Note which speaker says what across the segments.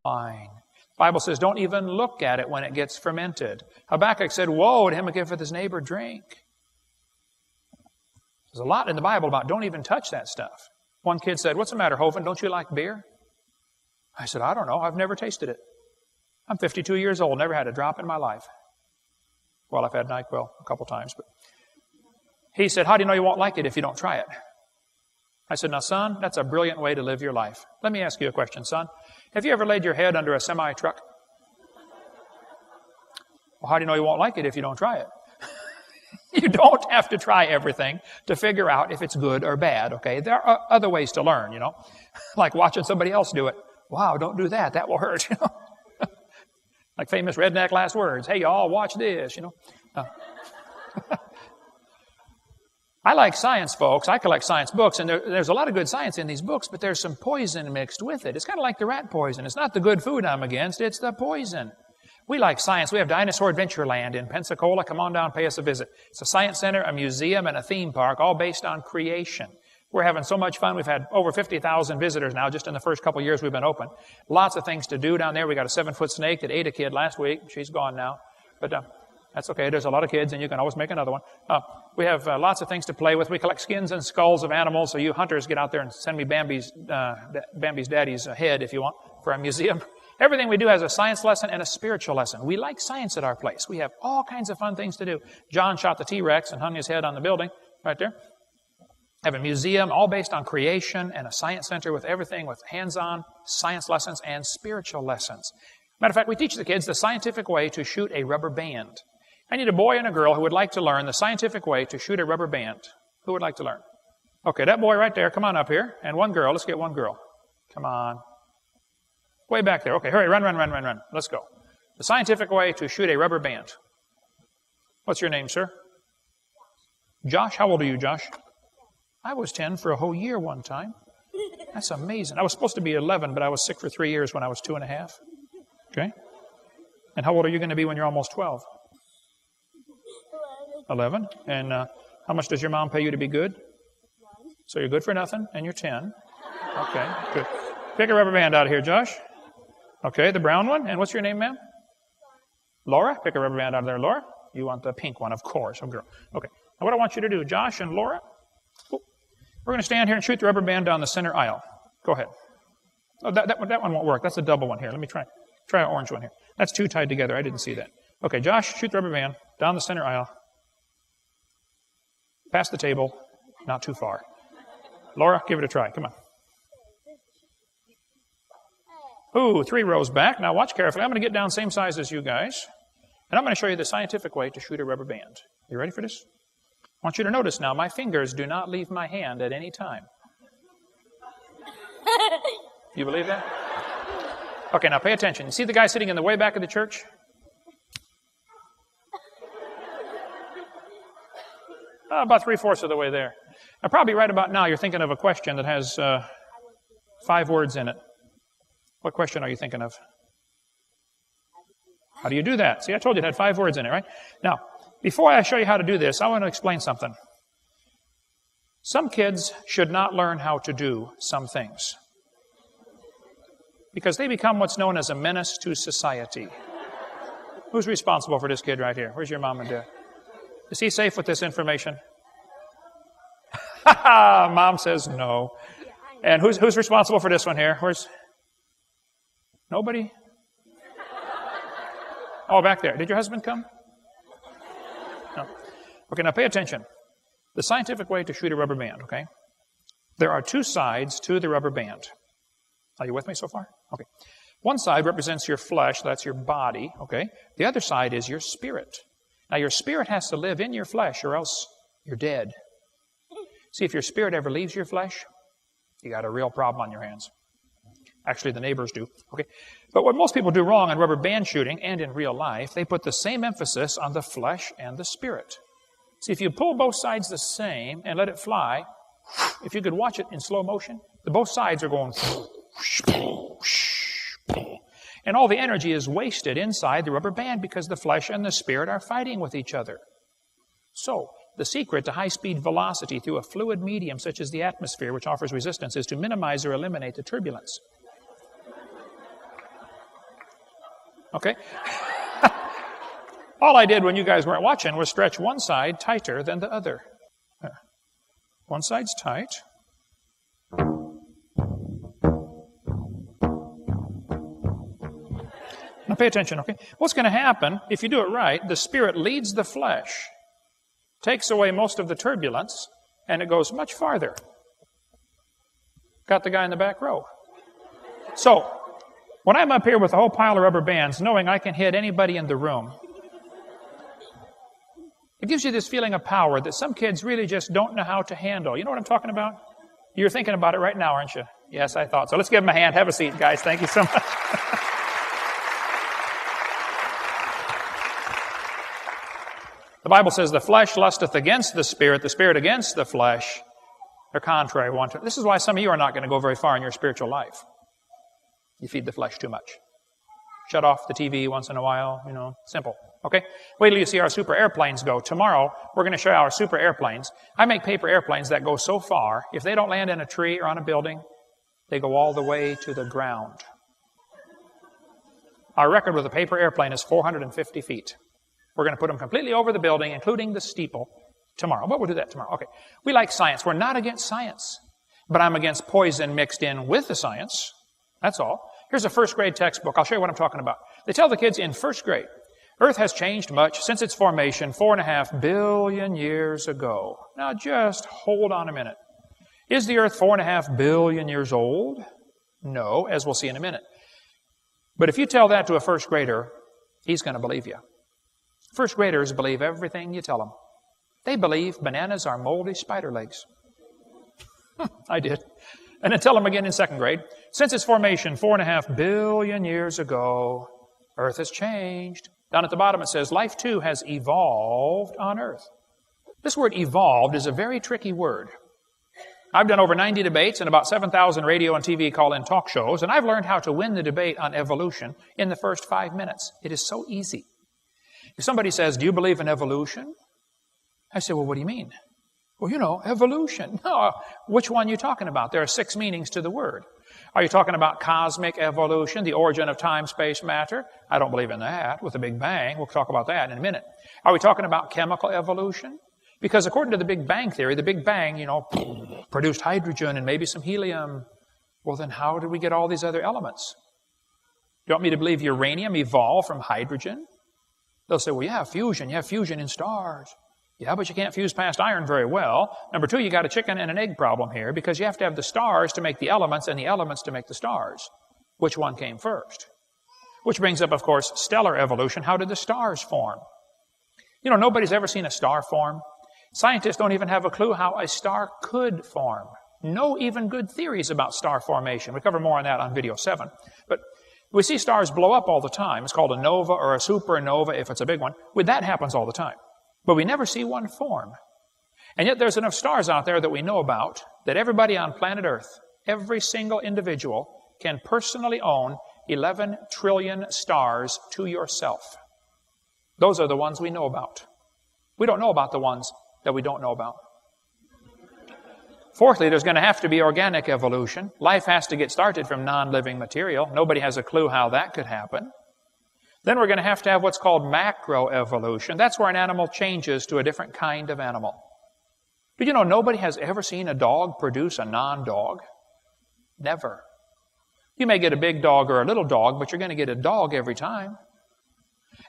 Speaker 1: wine. The Bible says don't even look at it when it gets fermented. Habakkuk said, woe to him who giveth his neighbor drink. There's a lot in the Bible about don't even touch that stuff. One kid said, what's the matter, Hovind? Don't you like beer? I said, I don't know. I've never tasted it. I'm 52 years old, never had a drop in my life. Well, I've had NyQuil a couple times. But he said, how do you know you won't like it if you don't try it? I said, now, son, that's a brilliant way to live your life. Let me ask you a question, son. Have you ever laid your head under a semi-truck? Well, how do you know you won't like it if you don't try it? You don't have to try everything to figure out if it's good or bad, okay? There are other ways to learn, you know, like watching somebody else do it. Wow, don't do that. That will hurt, you know. Like famous redneck last words. Hey, y'all, watch this, you know. I like science, folks. I collect science books, and there's a lot of good science in these books, but there's some poison mixed with it. It's kind of like the rat poison. It's not the good food I'm against, it's the poison. We like science. We have Dinosaur Adventureland in Pensacola. Come on down, pay us a visit. It's a science center, a museum, and a theme park, all based on creation. We're having so much fun. We've had over 50,000 visitors now just in the first couple of years we've been open. Lots of things to do down there. We got a 7-foot snake that ate a kid last week. She's gone now. But that's okay. There's a lot of kids, and you can always make another one. We have lots of things to play with. We collect skins and skulls of animals, so you hunters get out there and send me Bambi's daddy's head if you want for our museum. Everything we do has a science lesson and a spiritual lesson. We like science at our place. We have all kinds of fun things to do. John shot the T-Rex and hung his head on the building right there. Have a museum all based on creation and a science center with everything with hands-on science lessons and spiritual lessons. Matter of fact, we teach the kids the scientific way to shoot a rubber band. I need a boy and a girl who would like to learn the scientific way to shoot a rubber band. Who would like to learn? Okay, that boy right there, come on up here. And one girl, let's get one girl. Come on. Way back there. Okay, hurry, run. Let's go. The scientific way to shoot a rubber band. What's your name, sir? Josh. How old are you, Josh? I was 10 for a whole year one time. That's amazing. I was supposed to be 11, but I was sick for 3 years when I was 2.5. Okay. And how old are you going to be when you're almost 12? 11. And how much does your mom pay you to be good? So you're good for nothing, and you're 10. Okay, good. Pick a rubber band out of here, Josh. Okay, the brown one. And what's your name, ma'am? Laura. Pick a rubber band out of there, Laura. You want the pink one, of course. Oh, girl. Okay. Now what I want you to do, Josh and Laura, we're going to stand here and shoot the rubber band down the center aisle. Go ahead. Oh, that one won't work. That's a double one here. Let me try an orange one here. That's two tied together. I didn't see that. Okay, Josh, shoot the rubber band down the center aisle. Past the table, not too far. Laura, give it a try. Come on. Ooh, 3 rows back. Now watch carefully. I'm going to get down same size as you guys. And I'm going to show you the scientific way to shoot a rubber band. You ready for this? I want you to notice now, my fingers do not leave my hand at any time. You believe that? Okay, now pay attention. You see the guy sitting in the way back of the church? About 3/4 of the way there. Now, probably right about now, you're thinking of a question that has 5 words in it. What question are you thinking of? How do you do that? See, I told you it had 5 words in it, right? Now, before I show you how to do this, I want to explain something. Some kids should not learn how to do some things because they become what's known as a menace to society. Who's responsible for this kid right here? Where's your mom and dad? Is he safe with this information? Mom says no. And who's responsible for this one here? Where's... Nobody? Oh, back there. Did your husband come? No. Okay, now pay attention. The scientific way to shoot a rubber band, okay? There are 2 sides to the rubber band. Are you with me so far? Okay. One side represents your flesh, that's your body, okay? The other side is your spirit. Now, your spirit has to live in your flesh or else you're dead. See, if your spirit ever leaves your flesh, you got a real problem on your hands. Actually, the neighbors do. Okay, but what most people do wrong in rubber band shooting and in real life, they put the same emphasis on the flesh and the spirit. See, if you pull both sides the same and let it fly, if you could watch it in slow motion, both sides are going... And all the energy is wasted inside the rubber band because the flesh and the spirit are fighting with each other. So, the secret to high-speed velocity through a fluid medium such as the atmosphere, which offers resistance, is to minimize or eliminate the turbulence. Okay? All I did when you guys weren't watching was stretch one side tighter than the other. One side's tight. Now pay attention, okay? What's going to happen, if you do it right, the Spirit leads the flesh, takes away most of the turbulence, and it goes much farther. Got the guy in the back row. So, when I'm up here with a whole pile of rubber bands, knowing I can hit anybody in the room, it gives you this feeling of power that some kids really just don't know how to handle. You know what I'm talking about? You're thinking about it right now, aren't you? Yes, I thought so. Let's give them a hand. Have a seat, guys. Thank you so much. The Bible says, the flesh lusteth against the Spirit against the flesh. They're contrary one to another. This is why some of you are not going to go very far in your spiritual life. You feed the flesh too much. Shut off the TV once in a while, simple. Okay? Wait till you see our super airplanes go. Tomorrow, we're going to show you our super airplanes. I make paper airplanes that go so far, if they don't land in a tree or on a building, they go all the way to the ground. Our record with a paper airplane is 450 feet. We're going to put them completely over the building, including the steeple, tomorrow. But we'll do that tomorrow. Okay. We like science. We're not against science. But I'm against poison mixed in with the science. That's all. Here's a first grade textbook. I'll show you what I'm talking about. They tell the kids in first grade, Earth has changed much since its formation 4.5 billion years ago. Now just hold on a minute. Is the Earth 4.5 billion years old? No, as we'll see in a minute. But if you tell that to a first grader, he's going to believe you. First graders believe everything you tell them. They believe bananas are moldy spider legs. I did. And then tell them again in second grade. Since its formation 4.5 billion years ago, Earth has changed. Down at the bottom it says, life too has evolved on Earth. This word evolved is a very tricky word. I've done over 90 debates and about 7,000 radio and TV call-in talk shows, and I've learned how to win the debate on evolution in the first 5 minutes. It is so easy. If somebody says, do you believe in evolution? I say, well, what do you mean? Well, evolution. No, which one are you talking about? There are 6 meanings to the word. Are you talking about cosmic evolution, the origin of time, space, matter? I don't believe in that, with the Big Bang. We'll talk about that in a minute. Are we talking about chemical evolution? Because according to the Big Bang theory, the Big Bang, produced hydrogen and maybe some helium. Well, then how did we get all these other elements? Do you want me to believe uranium evolved from hydrogen? They'll say, well, you have fusion in stars. Yeah, but you can't fuse past iron very well. Number 2, you got a chicken and an egg problem here because you have to have the stars to make the elements and the elements to make the stars. Which one came first? Which brings up, of course, stellar evolution. How did the stars form? Nobody's ever seen a star form. Scientists don't even have a clue how a star could form. No even good theories about star formation. We cover more on that on video 7. But we see stars blow up all the time. It's called a nova or a supernova if it's a big one. That happens all the time. But we never see one form. And yet there's enough stars out there that we know about that everybody on planet Earth, every single individual, can personally own 11 trillion stars to yourself. Those are the ones we know about. We don't know about the ones that we don't know about. Fourthly, there's going to have to be organic evolution. Life has to get started from non-living material. Nobody has a clue how that could happen. Then we're going to have what's called macroevolution. That's where an animal changes to a different kind of animal. Did you know nobody has ever seen a dog produce a non-dog? Never. You may get a big dog or a little dog, but you're going to get a dog every time.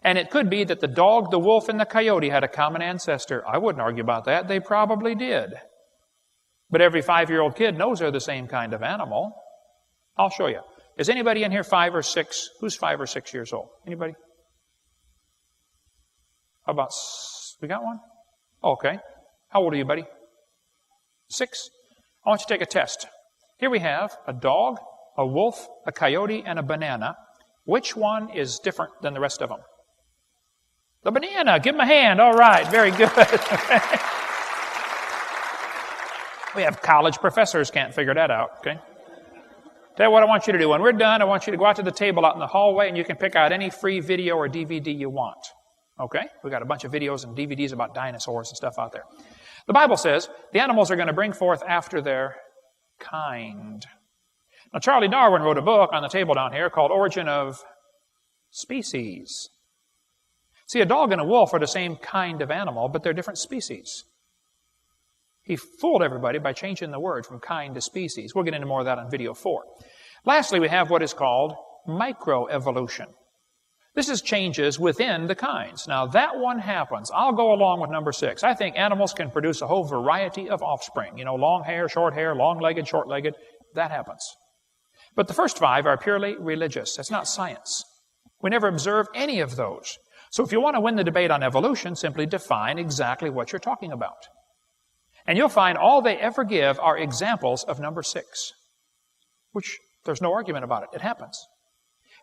Speaker 1: And it could be that the dog, the wolf, and the coyote had a common ancestor. I wouldn't argue about that. They probably did. But every 5-year-old kid knows they're the same kind of animal. I'll show you. Is anybody in here 5 or 6? Who's 5 or 6 years old? Anybody? How about, we got one? Okay. How old are you, buddy? 6? I want you to take a test. Here we have a dog, a wolf, a coyote, and a banana. Which one is different than the rest of them? The banana. Give him a hand. All right. Very good. Okay. We have college professors can't figure that out. Okay. Tell you what I want you to do. When we're done, I want you to go out to the table out in the hallway and you can pick out any free video or DVD you want. Okay? We've got a bunch of videos and DVDs about dinosaurs and stuff out there. The Bible says the animals are going to bring forth after their kind. Now, Charlie Darwin wrote a book on the table down here called Origin of Species. See, a dog and a wolf are the same kind of animal, but they're different species. He fooled everybody by changing the word from kind to species. We'll get into more of that on video 4. Lastly, we have what is called microevolution. This is changes within the kinds. Now, that one happens. I'll go along with number 6. I think animals can produce a whole variety of offspring. You know, long hair, long-legged, short-legged. That happens. But the first 5 are purely religious. That's not science. We never observe any of those. So if you want to win the debate on evolution, simply define exactly what you're talking about. And you'll find all they ever give are examples of number 6, which there's no argument about it. It happens.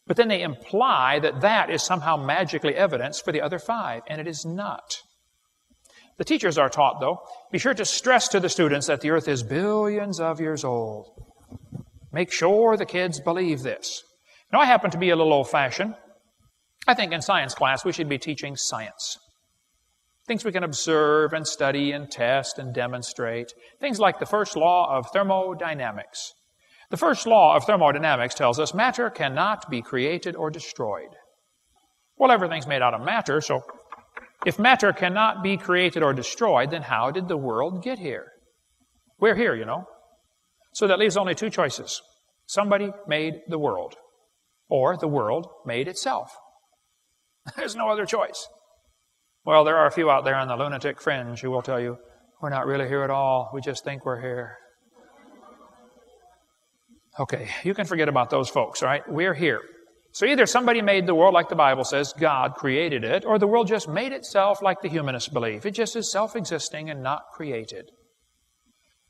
Speaker 1: But then they imply that that is somehow magically evidence for the other 5, and it is not. The teachers are taught, though, be sure to stress to the students that the earth is billions of years old. Make sure the kids believe this. Now, I happen to be a little old-fashioned. I think in science class we should be teaching science. Things we can observe and study and test and demonstrate. Things like the first law of thermodynamics. The first law of thermodynamics tells us matter cannot be created or destroyed. Well, everything's made out of matter, so if matter cannot be created or destroyed, then how did the world get here? We're here, you know. So that leaves only 2 choices. Somebody made the world, or the world made itself. There's no other choice. Well, there are a few out there on the lunatic fringe who will tell you, we're not really here at all. We just think we're here. Okay, you can forget about those folks, all right? We're here. So either somebody made the world like the Bible says, God created it, or the world just made itself like the humanists believe. It just is self-existing and not created.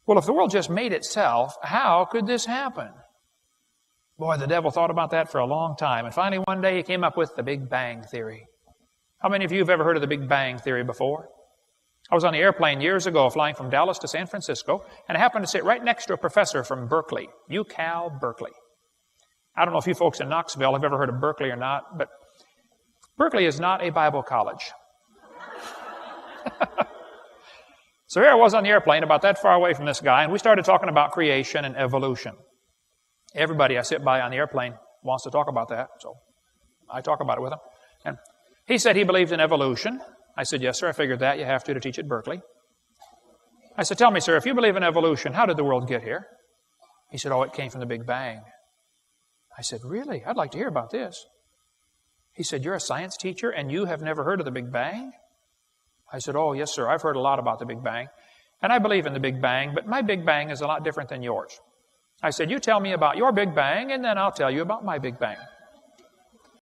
Speaker 1: Well, if the world just made itself, how could this happen? Boy, the devil thought about that for a long time. And finally, one day, he came up with the Big Bang Theory. How many of you have ever heard of the Big Bang Theory before? I was on the airplane years ago flying from Dallas to San Francisco, and I happened to sit right next to a professor from Berkeley, UCal Berkeley. I don't know if you folks in Knoxville have ever heard of Berkeley or not, but Berkeley is not a Bible college. So here I was on the airplane about that far away from this guy, and we started talking about creation and evolution. Everybody I sit by on the airplane wants to talk about that, so I talk about it with him. And he said he believed in evolution. I said, yes, sir, I figured that. You have to teach at Berkeley. I said, tell me, sir, if you believe in evolution, how did the world get here? He said, oh, it came from the Big Bang. I said, really? I'd like to hear about this. He said, you're a science teacher and you have never heard of the Big Bang? I said, oh, yes, sir, I've heard a lot about the Big Bang. And I believe in the Big Bang, but my Big Bang is a lot different than yours. I said, you tell me about your Big Bang, and then I'll tell you about my Big Bang.